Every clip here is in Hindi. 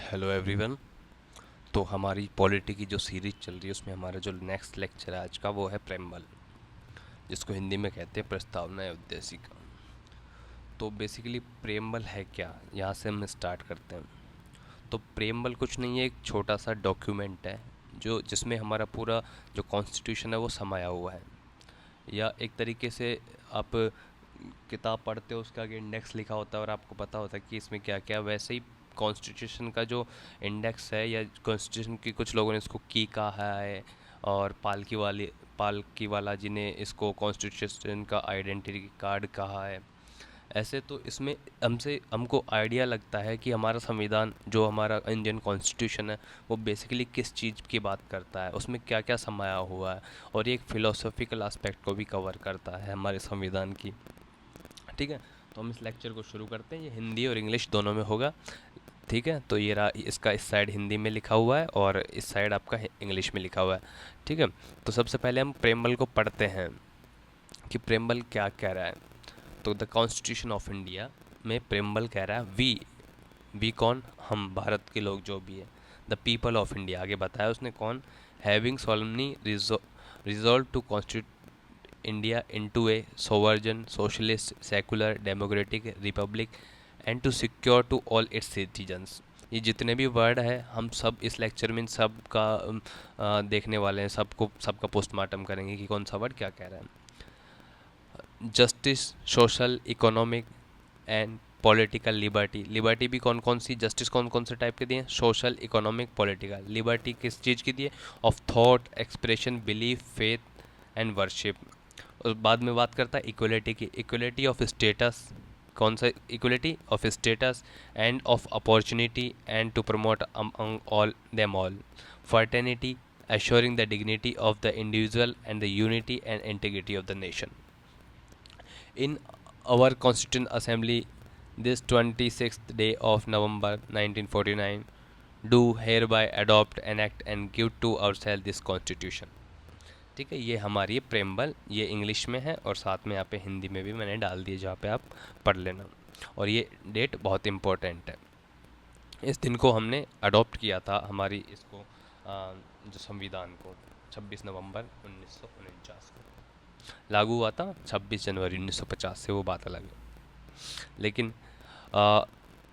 Hello everyone. तो हमारी पॉलिटी की जो सीरीज चल रही है उसमें हमारा जो नेक्स्ट लेक्चर है आज का वो है प्रेम्बल, जिसको हिंदी में कहते हैं प्रस्तावना या उद्देशिका। तो बेसिकली प्रेम्बल है क्या, यहाँ से हम स्टार्ट करते हैं। तो प्रेम्बल कुछ नहीं है, एक छोटा सा डॉक्यूमेंट है जो जिसमें हमारा पूरा जो कॉन्स्टिट्यूशन है वो समाया हुआ है। या एक तरीके से आप किताब पढ़ते हो उसका आगे इंडेक्स लिखा होता है और आपको पता होता है कि इसमें क्या क्या, वैसे ही कॉन्स्टिट्यूशन का जो इंडेक्स है या कॉन्स्टिट्यूशन की कुछ लोगों ने इसको की कहा है और पालकी वाला जी ने इसको कॉन्स्टिट्यूशन का आइडेंटिटी कार्ड कहा है। ऐसे तो इसमें हमको आइडिया लगता है कि हमारा संविधान जो हमारा इंडियन कॉन्स्टिट्यूशन है वो बेसिकली किस चीज़ की बात करता है, उसमें क्या क्या समाया हुआ है, और ये एक फ़िलोसॉफिकल एस्पेक्ट को भी कवर करता है हमारे संविधान की। ठीक है, तो हम इस लेक्चर को शुरू करते हैं। ये हिंदी और इंग्लिश दोनों में होगा। ठीक है, तो ये रहा, इसका इस साइड हिंदी में लिखा हुआ है और इस साइड आपका इंग्लिश में लिखा हुआ है। ठीक है, तो सबसे पहले हम प्रेम्बल को पढ़ते हैं कि प्रेम्बल क्या कह रहा है। तो द कॉन्स्टिट्यूशन ऑफ इंडिया में प्रेम्बल कह रहा है वी कौन, हम भारत के लोग जो भी है, द पीपल ऑफ इंडिया, आगे बताया उसने कौन, having solemnly resolved to constitute India into a sovereign socialist secular democratic republic and to secure to all its citizens. ये जितने भी वर्ड है हम सब इस लेक्चर में इन सब का देखने वाले हैं, सबका पोस्टमार्टम करेंगे कि कौन सा वर्ड क्या कह रहा है। Justice, social, economic and political liberty. Liberty भी कौन कौन सी, जस्टिस कौन कौन से टाइप के दिए, सोशल, इकोनॉमिक, पॉलिटिकल। लिबर्टी किस चीज़ की दिए, of thought, expression, belief, faith and worship. और बाद में बात करता है इक्वलिटी की, इक्वलिटी ऑफ स्टेटस, कौन सा, equality of status and of opportunity and to promote among all them all. Fraternity, assuring the dignity of the individual and the unity and integrity of the nation. In our Constituent Assembly, this 26th day of November 1949, do hereby adopt, enact and give to ourselves this Constitution. ठीक है, ये हमारी प्रेम्बल, ये इंग्लिश में है और साथ में यहाँ पे हिंदी में भी मैंने डाल दिए जहाँ पे आप पढ़ लेना। और ये डेट बहुत इम्पोर्टेंट है, इस दिन को हमने अडॉप्ट किया था हमारी इसको जो संविधान को 26 नवंबर 1949 को लागू हुआ था। 26 जनवरी 1950 से वो बात अलग है, लेकिन आ,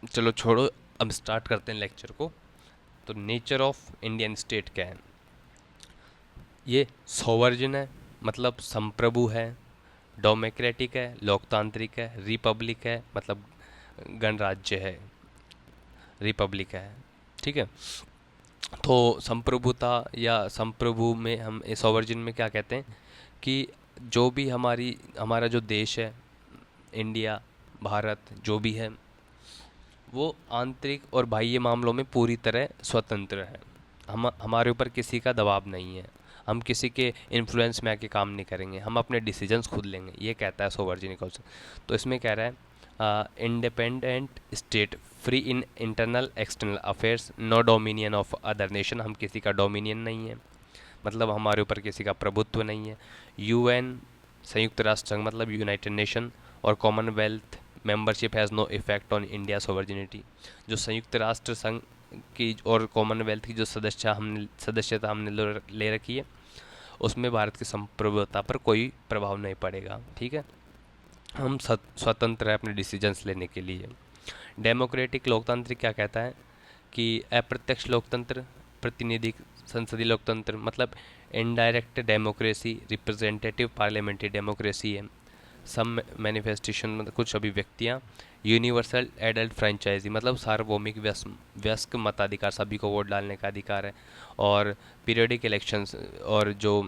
चलो छोड़ो, अब स्टार्ट करते हैं लेक्चर को। तो नेचर ऑफ इंडियन स्टेट क्या है, ये सोवर्जन है मतलब संप्रभु है, डेमोक्रेटिक है लोकतांत्रिक है, रिपब्लिक है मतलब गणराज्य है, रिपब्लिक है। ठीक है, तो संप्रभुता या संप्रभु में हम इस सोवर्जन में क्या कहते हैं कि जो भी हमारा जो देश है, इंडिया, भारत जो भी है, वो आंतरिक और बाह्य मामलों में पूरी तरह स्वतंत्र है। हमारे ऊपर किसी का दबाव नहीं है, हम किसी के इन्फ्लुएंस में आके काम नहीं करेंगे, हम अपने डिसीजंस खुद लेंगे, ये कहता है सोवर्जन कॉन्सेप्ट। तो इसमें कह रहा है independent state free in internal external affairs, no dominion of other nation, हम किसी का डोमिनियन नहीं है मतलब हमारे ऊपर किसी का प्रभुत्व नहीं है। यूएन, संयुक्त राष्ट्र संघ मतलब यूनाइटेड नेशन, और commonwealth membership has no effect on India sovereignty. जो संयुक्त राष्ट्र संघ की और कॉमनवेल्थ की जो सदस्यता हमने ले रखी है उसमें भारत की संप्रभुता पर कोई प्रभाव नहीं पड़ेगा। ठीक है, हम स्वतंत्र है अपने डिसीजंस लेने के लिए। डेमोक्रेटिक लोकतांत्रिक क्या कहता है कि अप्रत्यक्ष लोकतंत्र, प्रतिनिधि संसदीय लोकतंत्र मतलब indirect democracy, representative parliamentary democracy है। सम मैनिफेस्टेशन मतलब कुछ अभिव्यक्तियाँ। यूनिवर्सल एडल्ट फ्रेंचाइजी मतलब सार्वभौमिक वयस्क मताधिकार, सभी को वोट डालने का अधिकार है। और पीरियडिक इलेक्शंस और जो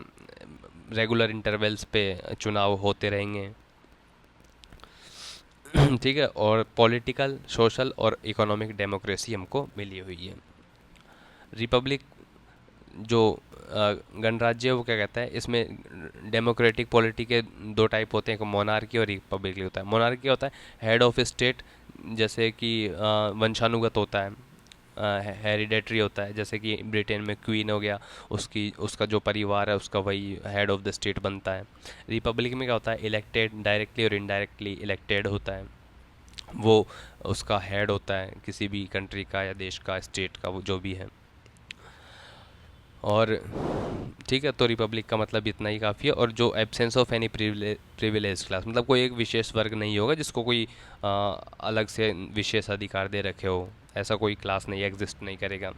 रेगुलर इंटरवल्स पे चुनाव होते रहेंगे। ठीक है, और पॉलिटिकल, सोशल और इकोनॉमिक डेमोक्रेसी हमको मिली हुई है। रिपब्लिक जो गणराज्य है वो क्या कहता है, इसमें डेमोक्रेटिक पॉलिटी के दो टाइप होते हैं, एक मोनार्की और रिपब्लिक होता है। मोनार्की होता है हेड ऑफ स्टेट, जैसे कि वंशानुगत होता है, हेरिडेटरी होता है, जैसे कि ब्रिटेन में क्वीन हो गया, उसका जो परिवार है उसका वही हेड ऑफ द स्टेट बनता है। रिपब्लिक में क्या होता है, इलेक्टेड, डायरेक्टली और इनडायरेक्टली इलेक्टेड होता है। वो उसका हेड होता है किसी भी कंट्री का या देश का, स्टेट का, वो जो भी है। और ठीक है, तो रिपब्लिक का मतलब इतना ही काफ़ी है। और जो absence of any privilege class, मतलब कोई एक विशेष वर्ग नहीं होगा जिसको कोई अलग से विशेष अधिकार दे रखे हो, ऐसा कोई क्लास नहीं एग्जिस्ट नहीं करेगा।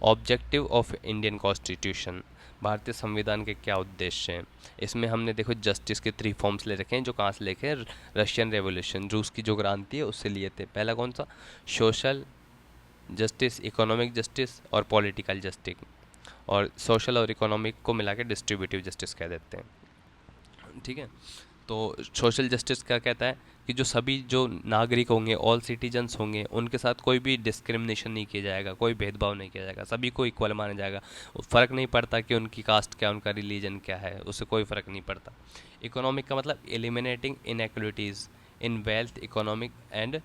ऑब्जेक्टिव ऑफ इंडियन कॉन्स्टिट्यूशन, भारतीय संविधान के क्या उद्देश्य हैं? इसमें हमने देखो जस्टिस के 3 फॉर्म्स ले रखे हैं, जो कहाँ से लेके हैं? रशियन रेवोल्यूशन, रूस की जो क्रांति है उससे लिए थे। पहला कौन सा? सोशल जस्टिस, इकोनॉमिक जस्टिस और पॉलिटिकल जस्टिस। और सोशल और इकोनॉमिक को मिला के डिस्ट्रीब्यूटिव जस्टिस कह देते हैं। ठीक है, तो सोशल जस्टिस क्या कहता है कि जो सभी जो नागरिक होंगे, ऑल सिटीजन्स होंगे, उनके साथ कोई भी डिस्क्रिमिनेशन नहीं किया जाएगा, कोई भेदभाव नहीं किया जाएगा, सभी को इक्वल माना जाएगा। फ़र्क नहीं पड़ता कि उनकी कास्ट क्या, उनका रिलीजन क्या है, उससे कोई फ़र्क नहीं पड़ता। इकोनॉमिक का मतलब eliminating inequalities in wealth, economic and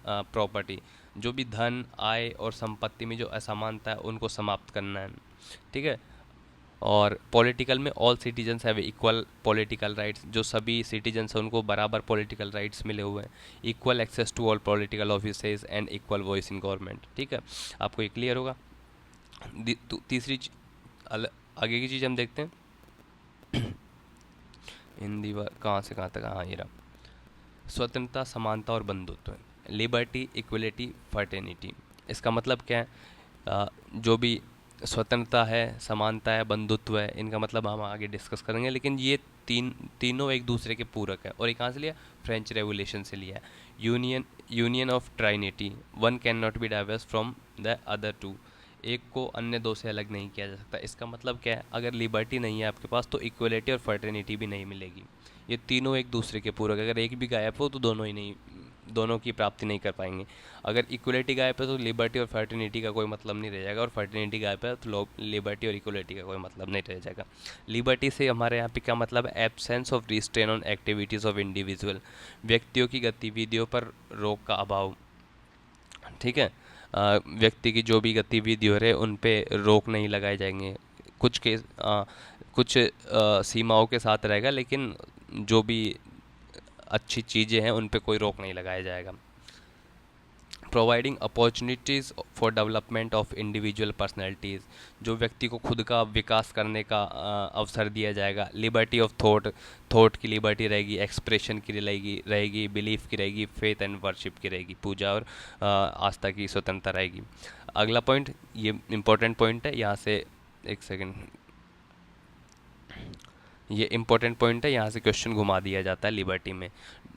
property, जो भी धन, आय और संपत्ति में जो असमानता है उनको समाप्त करना है। ठीक है। और पॉलिटिकल में all citizens have equal political rights, जो सभी सिटीजन्स हैं उनको बराबर पॉलिटिकल राइट्स मिले हुए हैं। Equal access to all political offices and equal voice in government. ठीक है, आपको ये क्लियर होगा। तीसरी आगे की चीज़ हम देखते हैं। हिंदी कहाँ से कहाँ तक? हाँ, ये रहा। स्वतंत्रता, समानता और बंधुत्व, लिबर्टी, इक्वलिटी, फर्टेनिटी। इसका मतलब क्या है? जो भी स्वतंत्रता है, समानता है, बंधुत्व है, इनका मतलब हम आगे डिस्कस करेंगे, लेकिन ये तीनों एक दूसरे के पूरक है। और ये कहाँ से लिया? फ्रेंच रेवोल्यूशन से लिया है। Union of trinity, one can not be divorced from the other two, एक को अन्य दो से अलग नहीं किया जा सकता। इसका मतलब क्या है? अगर लिबर्टी नहीं है आपके पास तो इक्वलिटी और फर्टर्निटी भी नहीं मिलेगी। ये तीनों एक दूसरे के पूरक, अगर एक भी गायब हो तो दोनों ही नहीं, दोनों की प्राप्ति नहीं कर पाएंगे। अगर इक्वलिटी गायब है तो लिबर्टी और फर्टिनिटी का कोई मतलब नहीं रह जाएगा, और फर्टिनिटी गायब है तो लिबर्टी और इक्वलिटी का कोई मतलब नहीं रह जाएगा। लिबर्टी से हमारे यहाँ पे क्या मतलब है? Absence of restrain on activities of individual, व्यक्तियों की गतिविधियों पर रोक का अभाव। ठीक है, व्यक्ति की जो भी गतिविधि हो रहे उन पे रोक नहीं लगाए जाएंगे। कुछ के कुछ सीमाओं के साथ रहेगा, लेकिन जो भी अच्छी चीज़ें हैं उन पे कोई रोक नहीं लगाया जाएगा। Providing opportunities for development of individual personalities, जो व्यक्ति को खुद का विकास करने का अवसर दिया जाएगा। लिबर्टी ऑफ थॉट, थॉट की लिबर्टी रहेगी, एक्सप्रेशन की रहेगी, बिलीफ की रहेगी, फेथ एंड वर्शिप की रहेगी, पूजा और आस्था की स्वतंत्रता रहेगी। अगला पॉइंट, ये इंपॉर्टेंट पॉइंट है, यहाँ से एक सेकेंड, ये इंपॉर्टेंट पॉइंट है, यहाँ से क्वेश्चन घुमा दिया जाता है लिबर्टी में।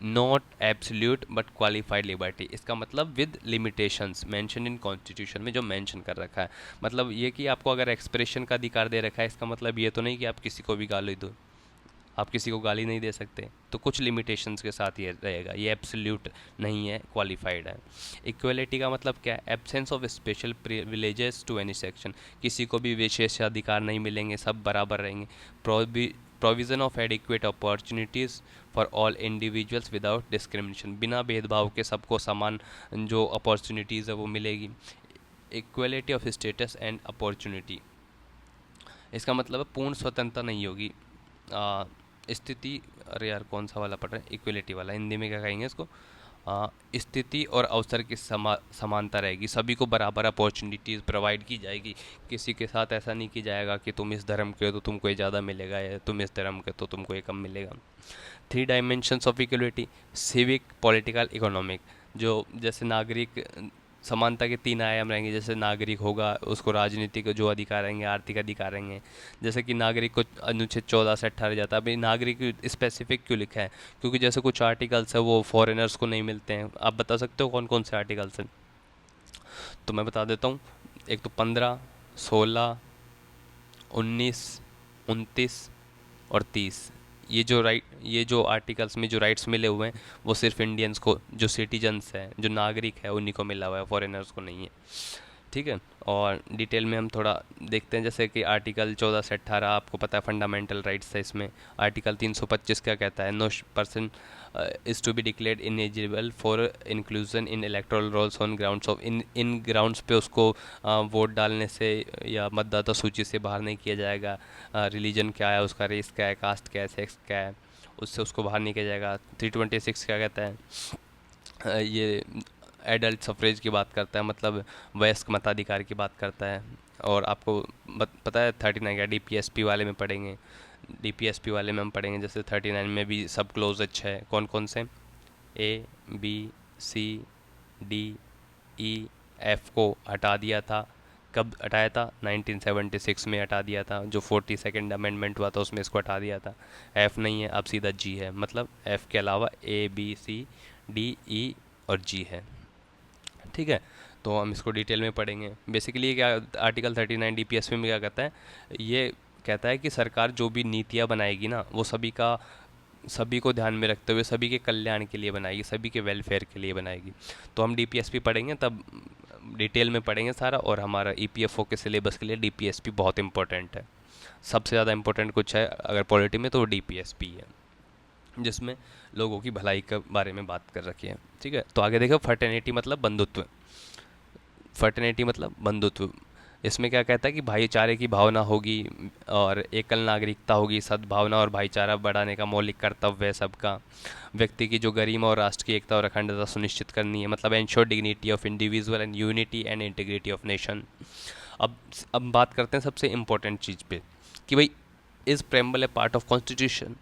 Not absolute but qualified liberty, इसका मतलब with limitations mention in constitution में, जो मेंशन कर रखा है। मतलब ये कि आपको अगर एक्सप्रेशन का अधिकार दे रखा है, इसका मतलब ये तो नहीं कि आप किसी को भी गाली दो, आप किसी को गाली नहीं दे सकते, तो कुछ लिमिटेशंस के साथ ये रहेगा, ये एब्सोल्यूट नहीं है, क्वालिफाइड है। इक्वलिटी का मतलब क्या है? Absence of special privileges to any section, किसी को भी विशेष अधिकार नहीं मिलेंगे, सब बराबर रहेंगे। Provision of adequate opportunities for all individuals without discrimination, बिना भेदभाव के सबको समान जो अपॉर्चुनिटीज़ है वो मिलेगी। Equality of status and opportunity, इसका मतलब है पूर्ण स्वतंत्रता नहीं होगी। स्थिति, अरे यार कौन सा वाला पढ़ रहे हैं? इक्वलिटी वाला, हिंदी में क्या कहेंगे इसको? स्थिति और अवसर की समानता रहेगी, सभी को बराबर अपॉर्चुनिटीज़ प्रोवाइड की जाएगी। किसी के साथ ऐसा नहीं किया जाएगा कि तुम इस धर्म के हो तो तुमको ये ज़्यादा मिलेगा, या तुम इस धर्म के तो तुमको ये कम मिलेगा। 3 dimensions of equality, civic, political, economic, जो जैसे नागरिक, समानता के 3 आयाम रहेंगे। जैसे नागरिक होगा, उसको राजनीतिक जो अधिकार रहेंगे, आर्थिक अधिकार रहेंगे। जैसे कि नागरिक को अनुच्छेद 14 से 18 जाता है। अभी नागरिक स्पेसिफिक क्यों लिखा है? क्योंकि जैसे कुछ आर्टिकल्स है वो फॉरेनर्स को नहीं मिलते हैं। आप बता सकते हो कौन कौन से आर्टिकल्स हैं? तो मैं बता देता हूँ। एक तो 15, 16, 19, 29 और 30। ये जो आर्टिकल्स में जो राइट्स मिले हुए हैं वो सिर्फ इंडियंस को, जो सिटीजन्स हैं, जो नागरिक है, उन्हीं को मिला हुआ है, फॉरेनर्स को नहीं है। ठीक है, और डिटेल में हम थोड़ा देखते हैं। जैसे कि आर्टिकल 14 से 18 आपको पता है फंडामेंटल राइट्स है इसमें। आर्टिकल 325 क्या कहता है? No person is to be declared ineligible for inclusion in electoral rolls on grounds of, in grounds पे उसको वोट डालने से या मतदाता सूची से बाहर नहीं किया जाएगा। रिलीजन क्या है उसका, रेस क्या है, कास्ट क्या है, सेक्स क्या है, उससे उसको बाहर नहीं किया जाएगा। 326 क्या कहता है? ये एडल्ट सफरेज की बात करता है, मतलब वयस्क मताधिकार की बात करता है। और आपको पता है 39 क्या डीपीएसपी वाले में पढ़ेंगे, डीपीएसपी वाले में हम पढ़ेंगे जैसे 39 में भी सब क्लोज अच्छे है। कौन कौन से? ए, बी, सी, डी, ई, एफ को हटा दिया था। कब हटाया था? 1976 में हटा दिया था, जो 42nd अमेंडमेंट हुआ था उसमें इसको हटा दिया था। एफ नहीं है, अब सीधा जी है, मतलब एफ के अलावा ए, बी, सी, डी, ई और जी है। ठीक है, तो हम इसको डिटेल में पढ़ेंगे। बेसिकली क्या आर्टिकल 39 डीपीएसपी में क्या कहता है? ये कहता है कि सरकार जो भी नीतियाँ बनाएगी ना, वो सभी को ध्यान में रखते हुए सभी के कल्याण के लिए बनाएगी, सभी के वेलफेयर के लिए बनाएगी। तो हम डीपीएसपी पढ़ेंगे तब डिटेल में पढ़ेंगे सारा। और हमारा ईपीएफओ के सिलेबस के लिए डीपीएसपी बहुत इंपॉर्टेंट है। सबसे ज़्यादा इंपॉर्टेंट कुछ है अगर पॉलिटी में तो वो डीपीएसपी है, जिसमें लोगों की भलाई के बारे में बात कर रखी है। ठीक है, तो आगे देखो, फर्टेनिटी मतलब बंधुत्व। फर्टेनिटी मतलब बंधुत्व। इसमें क्या कहता है कि भाईचारे की भावना होगी और एकल नागरिकता होगी, सद्भावना और भाईचारा बढ़ाने का मौलिक कर्तव्य है सबका। व्यक्ति की जो गरिमा और राष्ट्र की एकता और अखंडता सुनिश्चित करनी है, मतलब ensure dignity of individual and unity and integrity of nation. अब बात करते हैं सबसे इम्पोर्टेंट चीज़ पे कि भाई, is preamble A part of constitution?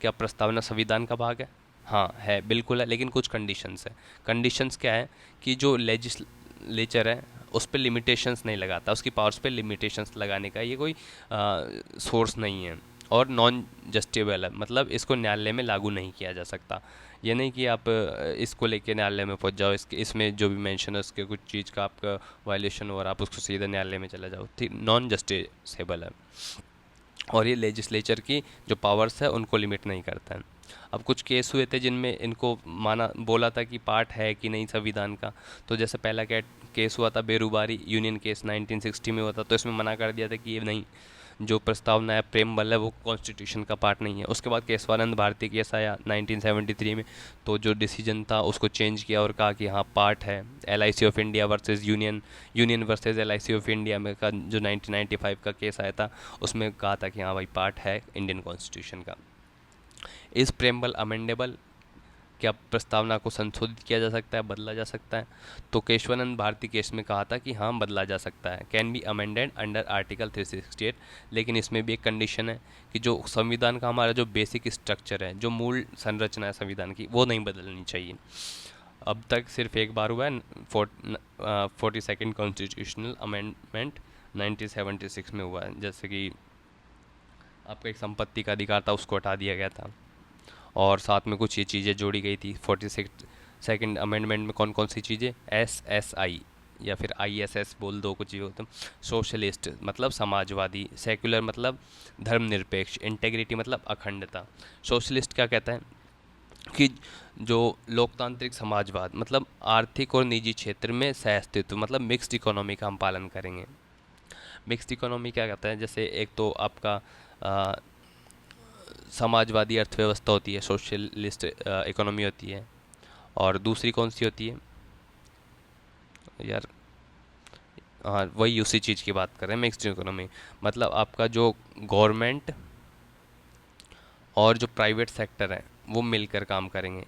क्या प्रस्तावना संविधान का भाग है? हाँ है, बिल्कुल है, लेकिन कुछ कंडीशंस है। कंडीशंस क्या है कि जो लेजिस्लेचर है उस पर लिमिटेशंस नहीं लगाता, उसकी पावर्स पे लिमिटेशंस लगाने का ये कोई सोर्स नहीं है। और नॉन जस्टिबल है, मतलब इसको न्यायालय में लागू नहीं किया जा सकता। ये नहीं कि आप इसको लेके न्यायालय में पहुंच जाओ, इसमें जो भी मेंशन है उसके कुछ चीज़ का आपका वायलेशन हो और आप उसको सीधा न्यायालय में चले जाओ, ठीक, नॉन जस्टिसेबल है। और ये लेजिस्लेचर की जो पावर्स है उनको लिमिट नहीं करता है। अब कुछ केस हुए थे जिनमें इनको बोला था कि पार्ट है कि नहीं संविधान का। तो जैसे पहला केस हुआ था बेरुबारी यूनियन केस 1960 में हुआ था, तो इसमें मना कर दिया था कि ये नहीं, जो प्रस्तावना है प्रेमबल है वो कॉन्स्टिट्यूशन का पार्ट नहीं है। उसके बाद केशवानंद भारती केस आया 1973 में, तो जो डिसीजन था उसको चेंज किया और कहा कि हाँ पार्ट है। LIC of India versus union, union versus LIC of India में का जो 1995 का केस आया था, उसमें कहा था कि हाँ भाई पार्ट है इंडियन कॉन्स्टिट्यूशन का। इस प्रेमबल अमेंडेबल? क्या प्रस्तावना को संशोधित किया जा सकता है, बदला जा सकता है? तो केशवानंद भारती केस में कहा था कि हाँ बदला जा सकता है, can be amended under article 368। लेकिन इसमें भी एक कंडीशन है कि जो संविधान का हमारा जो बेसिक स्ट्रक्चर है, जो मूल संरचना है संविधान की, वो नहीं बदलनी चाहिए। अब तक सिर्फ एक बार हुआ है, 42nd कॉन्स्टिट्यूशनल अमेंडमेंट 1976 में हुआ है। जैसे कि आपका एक संपत्ति का अधिकार था, उसको हटा दिया गया था और साथ में कुछ ये चीज़ें जोड़ी गई थी। 42nd अमेंडमेंट में कौन कौन सी चीज़ें? SSI या फिर ISS बोल दो, कुछ भी होता है। सोशलिस्ट मतलब समाजवादी, सेक्युलर मतलब धर्मनिरपेक्ष, इंटेग्रिटी मतलब अखंडता। सोशलिस्ट क्या कहता है कि जो लोकतांत्रिक समाजवाद, मतलब आर्थिक और निजी क्षेत्र में सहअस्तित्व, मतलब मिक्स्ड इकोनॉमी का हम पालन करेंगे। मिक्स्ड इकोनॉमी क्या कहता है? जैसे एक तो आपका समाजवादी अर्थव्यवस्था होती है, सोशलिस्ट इकोनॉमी होती है, और दूसरी कौन सी होती है यार? हाँ वही उसी चीज़ की बात कर रहे हैं, मिक्स्ड इकोनॉमी। मतलब आपका जो गवर्नमेंट और जो प्राइवेट सेक्टर है वो मिलकर काम करेंगे।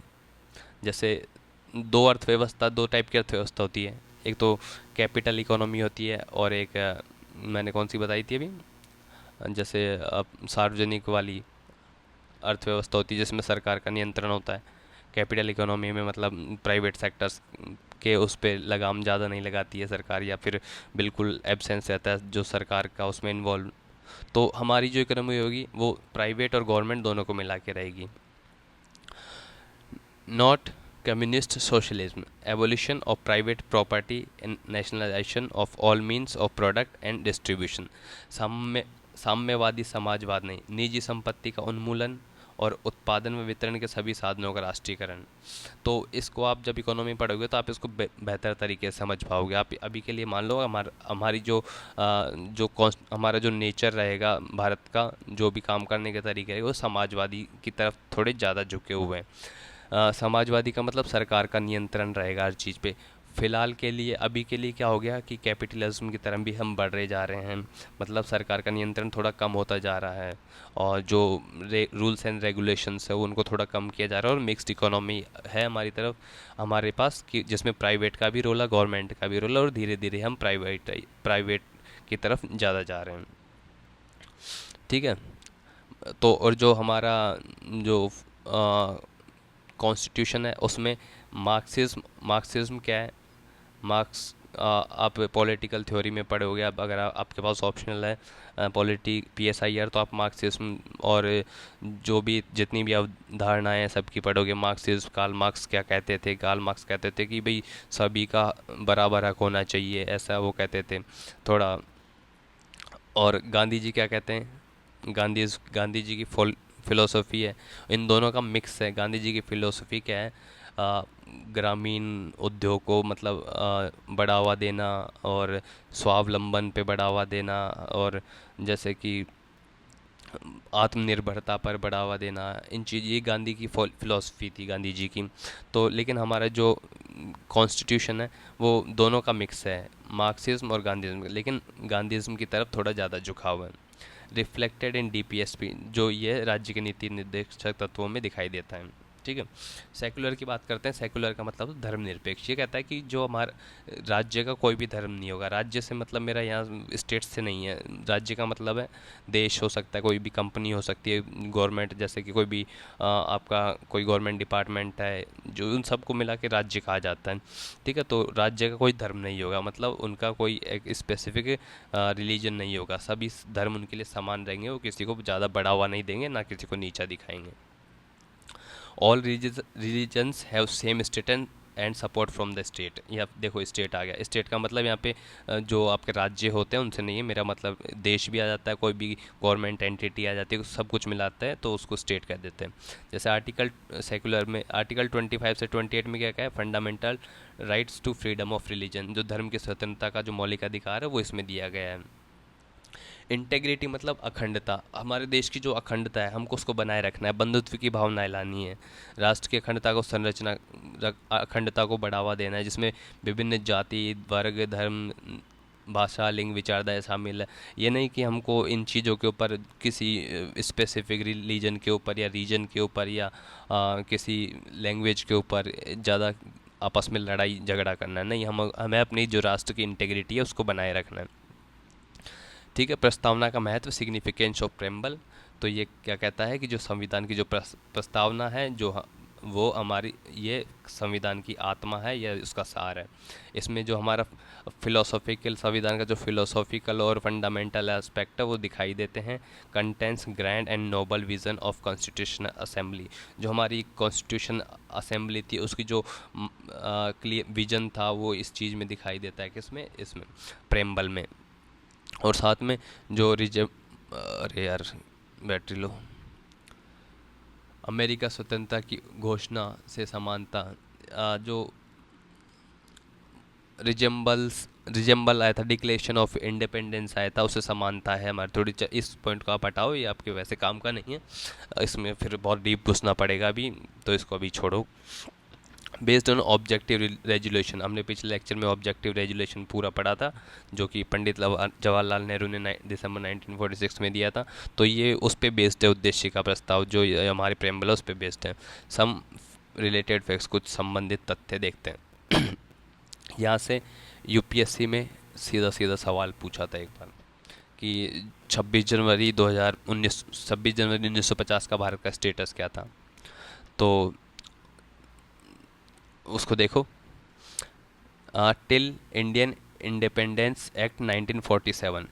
जैसे दो अर्थव्यवस्था, दो टाइप की अर्थव्यवस्था होती है, एक तो कैपिटल इकोनॉमी होती है और एक मैंने कौन सी बताई थी अभी, जैसे सार्वजनिक वाली अर्थव्यवस्था होती है जिसमें सरकार का नियंत्रण होता है। कैपिटल इकोनॉमी में मतलब प्राइवेट सेक्टर्स के उस पर लगाम ज़्यादा नहीं लगाती है सरकार, या फिर बिल्कुल एब्सेंस रहता है जो सरकार का उसमें इन्वॉल्व। तो हमारी जो इकोनॉमी होगी वो प्राइवेट और गवर्नमेंट दोनों को मिला के रहेगी। Not communist socialism, evolution of private property and nationalisation of all means of product and distribution. साम्यवादी समाजवाद नहीं, निजी संपत्ति का उन्मूलन और उत्पादन व वितरण के सभी साधनों का राष्ट्रीयकरण। तो इसको आप जब इकोनॉमी पढ़ोगे तो आप इसको बेहतर तरीके से समझ पाओगे। आप अभी के लिए मान लो हमारी हमारा जो नेचर रहेगा भारत का, जो भी काम करने के तरीके रहेगा वो समाजवादी की तरफ थोड़े ज़्यादा झुके हुए हैं। समाजवादी का मतलब सरकार का नियंत्रण रहेगा हर चीज़ पे। फ़िलहाल के लिए अभी के लिए क्या हो गया कि कैपिटलिज्म की तरफ भी हम बढ़ रहे जा रहे हैं, मतलब सरकार का नियंत्रण थोड़ा कम होता जा रहा है, और जो रूल्स एंड रेगुलेशंस है वो उनको थोड़ा कम किया जा रहा है, और मिक्स्ड इकोनॉमी है हमारी तरफ, हमारे पास, कि जिसमें प्राइवेट का भी रोल है, गवर्नमेंट का भी रोल है, और धीरे धीरे हम प्राइवेट की तरफ ज़्यादा जा रहे हैं। ठीक है। तो और जो हमारा जो कॉन्स्टिट्यूशन है उसमें मार्क्सिज्म क्या है? मार्क्स आप पॉलिटिकल थ्योरी में पढ़े होगे, अब अगर आपके पास ऑप्शनल है PSIR, तो आप मार्क्सिज्म और जो भी जितनी भी अवधारणाएं हैं सबकी पढ़ोगे। मार्क्सिज्म, कार्ल मार्क्स क्या कहते थे? कार्ल मार्क्स कहते थे कि भाई सभी का बराबर हक होना चाहिए, ऐसा वो कहते थे थोड़ा। और गांधी जी क्या कहते हैं? गांधी जी की फिलोसफी है, इन दोनों का मिक्स है। गांधी जी की फिलोसफी क्या है? आ, ग्रामीण उद्योग को मतलब बढ़ावा देना, और स्वावलंबन पे बढ़ावा देना, और जैसे कि आत्मनिर्भरता पर बढ़ावा देना, इन चीज़, ये गांधी की फिलॉसफी थी, गांधी जी की। तो लेकिन हमारा जो कॉन्स्टिट्यूशन है वो दोनों का मिक्स है, मार्क्सिज्म और गांधीज्म, लेकिन गांधीज्म की तरफ थोड़ा ज़्यादा झुकाव है। रिफ्लेक्टेड इन DPSP, जो ये राज्य के नीति निर्देशक तत्वों में दिखाई देता है। ठीक है। सेकुलर की बात करते हैं। सेकुलर का मतलब धर्मनिरपेक्ष। ये कहता है कि जो हमारा राज्य का कोई भी धर्म नहीं होगा। राज्य से मतलब मेरा यहाँ स्टेट से नहीं है, राज्य का मतलब है देश हो सकता है, कोई भी कंपनी हो सकती है, गवर्नमेंट, जैसे कि कोई भी आपका कोई गवर्नमेंट डिपार्टमेंट है, जो उन सबको मिला के राज्य कहा जाता है। ठीक है। तो राज्य का कोई धर्म नहीं होगा, मतलब उनका कोई एक स्पेसिफिक रिलीजन नहीं होगा, सभी धर्म उनके लिए समान रहेंगे, वो किसी को ज़्यादा बढ़ावा नहीं देंगे, ना किसी को नीचा दिखाएंगे। All religions have same state and support from the state. ये आप देखो, स्टेट आ गया। स्टेट का मतलब यहाँ पे जो आपके राज्य होते हैं उनसे नहीं है, मेरा मतलब देश भी आ जाता है, कोई भी गवर्नमेंट एंटिटी आ जाती है, सब कुछ मिलाता है तो उसको स्टेट कह देते हैं। जैसे आर्टिकल सेकुलर में आर्टिकल 25 से 28 में क्या क्या है? Fundamental rights to freedom of religion, जो धर्म की स्वतंत्रता का जो मौलिक अधिकार है वो इसमें दिया गया है। इंटेग्रिटी मतलब अखंडता, हमारे देश की जो अखंडता है हमको उसको बनाए रखना है, बंधुत्व की भावनाएं लानी है, राष्ट्र की अखंडता को संरचना, अखंडता को बढ़ावा देना है, जिसमें विभिन्न जाति, वर्ग, धर्म, भाषा, लिंग, विचारधारा शामिल है। ये नहीं कि हमको इन चीज़ों के ऊपर किसी स्पेसिफिक रिलीजन के ऊपर या रीजन के ऊपर या किसी लैंग्वेज के ऊपर ज़्यादा आपस में लड़ाई झगड़ा करना है, नहीं, हमें अपनी जो राष्ट्र की इंटेग्रिटी है उसको बनाए रखना है। ठीक है। प्रस्तावना का महत्व, सिग्निफिकेंस ऑफ प्रेम्बल। तो ये क्या कहता है कि जो संविधान की जो प्रस्तावना है, वो हमारी ये संविधान की आत्मा है या उसका सार है। इसमें जो हमारा फिलोसॉफिकल, संविधान का जो फिलोसॉफिकल और फंडामेंटल एस्पेक्ट है वो दिखाई देते हैं। Contents grand and noble vision of constitutional assembly, जो हमारी कॉन्स्टिट्यूशन असेंबली थी उसकी जो क्लियर विजन था वो इस चीज़ में दिखाई देता है, किसमें? इसमें प्रेम्बल में। और साथ में जो अरे यार, बैटरी लो। अमेरिका स्वतंत्रता की घोषणा से समानता, जो रिजेंबल आया था, डिक्लेरेशन ऑफ इंडिपेंडेंस आया था, उससे समानता है हमारी थोड़ी। इस पॉइंट को आप हटाओ, ये आपके वैसे काम का नहीं है, इसमें फिर बहुत डीप घुसना पड़ेगा अभी, तो इसको अभी छोड़ो। बेस्ड ऑन ऑब्जेक्टिव रेजुलेशन, हमने पिछले लेक्चर में ऑब्जेक्टिव रेजुलेशन पूरा पढ़ा था, जो कि पंडित जवाहरलाल नेहरू ने दिसंबर 1946 में दिया था। तो ये उस पर बेस्ड है, उद्देश्य का प्रस्ताव जो हमारे प्रेम्बल उस पर बेस्ड है। सम रिलेटेड फैक्ट्स, कुछ संबंधित तथ्य देखते हैं। यहाँ से UPSC में सीधा सीधा सवाल पूछा था एक बार कि 26 जनवरी 1950 का भारत का स्टेटस क्या था? तो उसको देखो। टिल इंडियन इंडिपेंडेंस एक्ट 1947,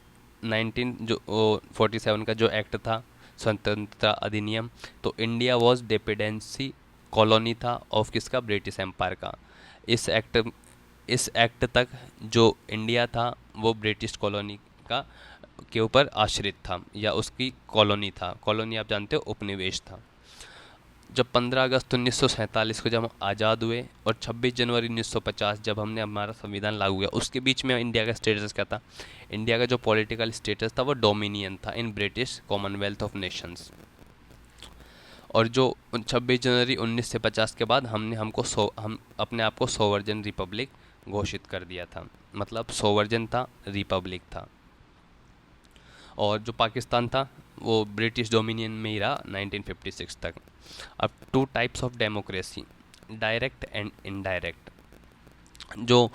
47 का जो एक्ट था, स्वतंत्रता अधिनियम, तो इंडिया वॉज डिपेंडेंसी कॉलोनी था ऑफ किसका? ब्रिटिश एम्पायर का। इस एक्ट तक जो इंडिया था वो ब्रिटिश कॉलोनी का के ऊपर आश्रित था, या उसकी कॉलोनी था। कॉलोनी आप जानते हो, उपनिवेश था। जब 15 अगस्त 1947 को जब हम आज़ाद हुए, और 26 जनवरी 1950 जब हमने हमारा संविधान लागू किया, उसके बीच में इंडिया का स्टेटस क्या था? इंडिया का जो पॉलिटिकल स्टेटस था वो डोमिनियन था in British Commonwealth of Nations. और जो 26 जनवरी 1950 के बाद हम अपने आप को सोवर्जन रिपब्लिक घोषित कर दिया था। मतलब सोवर्जन था, रिपब्लिक था। और जो पाकिस्तान था वो ब्रिटिश डोमिनियन में ही रहा 1956 तक। अब two types of democracy, direct and indirect. जो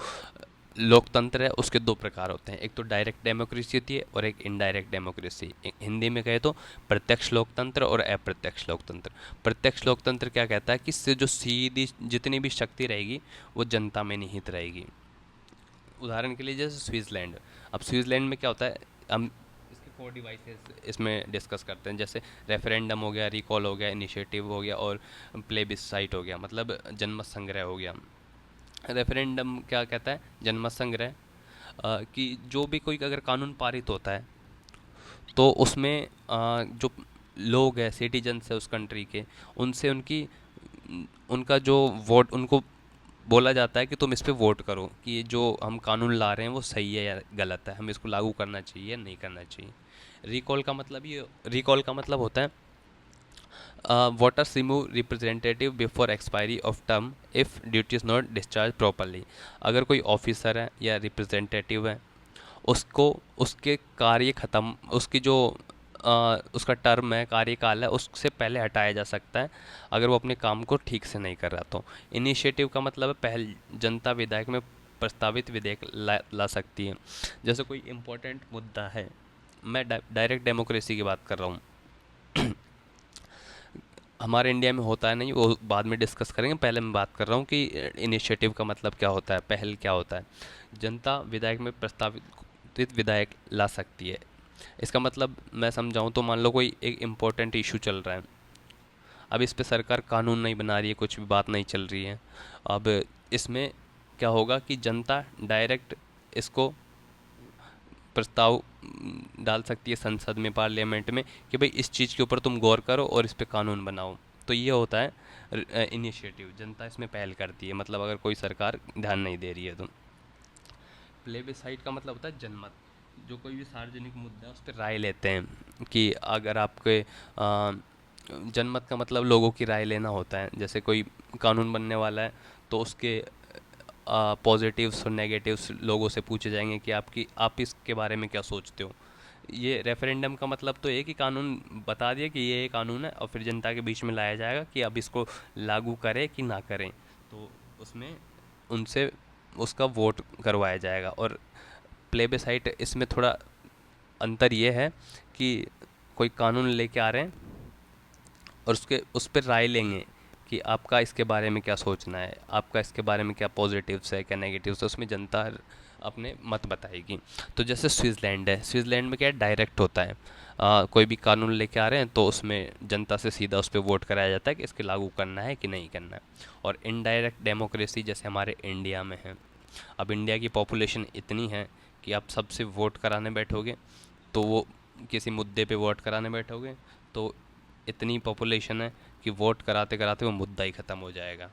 लोकतंत्र है उसके दो प्रकार होते हैं, एक तो डायरेक्ट डेमोक्रेसी होती है और एक इनडायरेक्ट डेमोक्रेसी। हिंदी में कहे तो प्रत्यक्ष लोकतंत्र और अप्रत्यक्ष लोकतंत्र। प्रत्यक्ष लोकतंत्र क्या कहता है कि इससे जो सीधी जितनी भी शक्ति रहेगी वो जनता में निहित रहेगी। उदाहरण के लिए जैसे स्विट्ज़रलैंड। अब स्विट्ज़रलैंड में क्या होता है, हम इसके 4 डिवाइसेस इसमें डिस्कस करते हैं। जैसे रेफरेंडम हो गया, रिकॉल हो गया, इनिशिएटिव हो गया और प्लेबिसाइट हो गया, मतलब जनमत संग्रह हो गया। रेफरेंडम क्या कहता है, जनमत संग्रह, कि जो भी कोई अगर कानून पारित होता है तो उसमें जो लोग हैं, सिटीजन्स है उस कंट्री के, उनसे उनका जो वोट, उनको बोला जाता है कि तुम इस पे वोट करो कि ये जो हम कानून ला रहे हैं वो सही है या गलत है, हमें इसको लागू करना चाहिए या नहीं करना चाहिए। रिकॉल का मतलब होता है voters remove representative before expiry of term if duty is not discharged properly। अगर कोई ऑफिसर है या रिप्रेजेंटेटिव है, उसको उसके कार्य खत्म, उसकी जो उसका टर्म है, कार्यकाल है, उससे पहले हटाया जा सकता है अगर वो अपने काम को ठीक से नहीं कर रहा। तो इनिशिएटिव का मतलब है पहल, जनता विधायक में प्रस्तावित विधेयक ला सकती है। जैसे कोई इम्पोर्टेंट मुद्दा है, मैं डायरेक्ट डेमोक्रेसी की बात कर रहा हूँ, हमारे इंडिया में होता है नहीं, वो बाद में डिस्कस करेंगे। पहले मैं बात कर रहा हूँ कि इनिशिएटिव का मतलब क्या होता है, पहल क्या होता है। जनता विधायक में प्रस्तावित विधायक ला सकती है। इसका मतलब मैं समझाऊँ तो मान लो कोई एक इम्पोर्टेंट इशू चल रहा है, अब इस पे सरकार कानून नहीं बना रही है, कुछ भी बात नहीं चल रही है। अब इसमें क्या होगा कि जनता डायरेक्ट इसको प्रस्ताव डाल सकती है संसद में, पार्लियामेंट में, कि भाई इस चीज़ के ऊपर तुम गौर करो और इस पे कानून बनाओ। तो ये होता है इनिशिएटिव, जनता इसमें पहल करती है, मतलब अगर कोई सरकार ध्यान नहीं दे रही है तो। प्लेबिसाइट का मतलब होता है जनमत, जो कोई भी सार्वजनिक मुद्दा है उस पर राय लेते हैं कि अगर आपके जनमत का मतलब लोगों की राय लेना होता है। जैसे कोई कानून बनने वाला है तो उसके पॉजिटिव्स और नेगेटिव्स लोगों से पूछे जाएंगे कि आप इसके बारे में क्या सोचते हो। ये रेफरेंडम का मतलब तो ये कि कानून बता दिया कि ये कानून है और फिर जनता के बीच में लाया जाएगा कि अब इसको लागू करें कि ना करें। तो उसमें उनसे उसका वोट करवाया जाएगा। और प्लेबिसाइट, इसमें थोड़ा अंतर ये है कि कोई कानून लेके आ रहे हैं और उस पर राय लेंगे कि आपका इसके बारे में क्या सोचना है, आपका इसके बारे में क्या पॉजिटिव्स है, क्या नेगेटिव्स है, उसमें जनता अपने मत बताएगी। तो जैसे स्विट्ज़रलैंड है, स्विट्ज़रलैंड में क्या है, डायरेक्ट होता है। कोई भी कानून लेके आ रहे हैं तो उसमें जनता से सीधा उस पर वोट कराया जाता है कि इसके लागू करना है कि नहीं करना है। और इनडायरेक्ट डेमोक्रेसी जैसे हमारे इंडिया में है। अब इंडिया की पॉपुलेशन इतनी है कि आप सबसे वोट कराने बैठोगे तो वो, किसी मुद्दे पे वोट कराने बैठोगे तो इतनी पॉपुलेशन है कि वोट कराते कराते वो मुद्दा ही ख़त्म हो जाएगा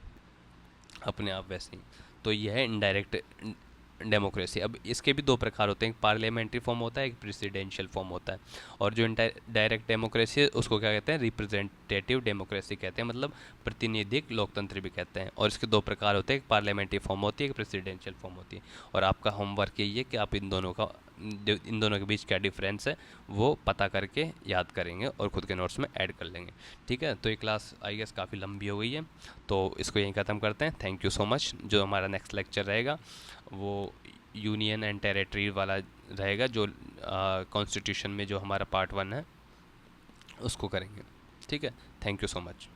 अपने आप वैसे ही। तो यह है इनडायरेक्ट डेमोक्रेसी। अब इसके भी दो प्रकार होते हैं, एक पार्लियामेंट्री फॉर्म होता है, एक प्रेसिडेंशियल फॉर्म होता है। और जो डायरेक्ट डेमोक्रेसी है उसको क्या कहते हैं, रिप्रेजेंटेटिव डेमोक्रेसी कहते हैं, मतलब प्रतिनिधिक लोकतंत्र भी कहते हैं। और इसके दो प्रकार होते हैं, एक पार्लियामेंट्री फॉर्म होती है, एक प्रेसिडेंशियल फॉर्म होती है। और आपका होमवर्क यही है कि आप इन दोनों के बीच क्या डिफरेंस है वो पता करके याद करेंगे और खुद के नोट्स में ऐड कर लेंगे। ठीक है, तो ये क्लास आई गेस काफ़ी लंबी हो गई है, तो इसको यहीं ख़त्म करते हैं। Thank you so much. जो हमारा नेक्स्ट लेक्चर रहेगा वो यूनियन एंड टेरिटरी वाला रहेगा, जो कॉन्स्टिट्यूशन में जो हमारा पार्ट 1 है उसको करेंगे। ठीक है, थैंक यू सो मच।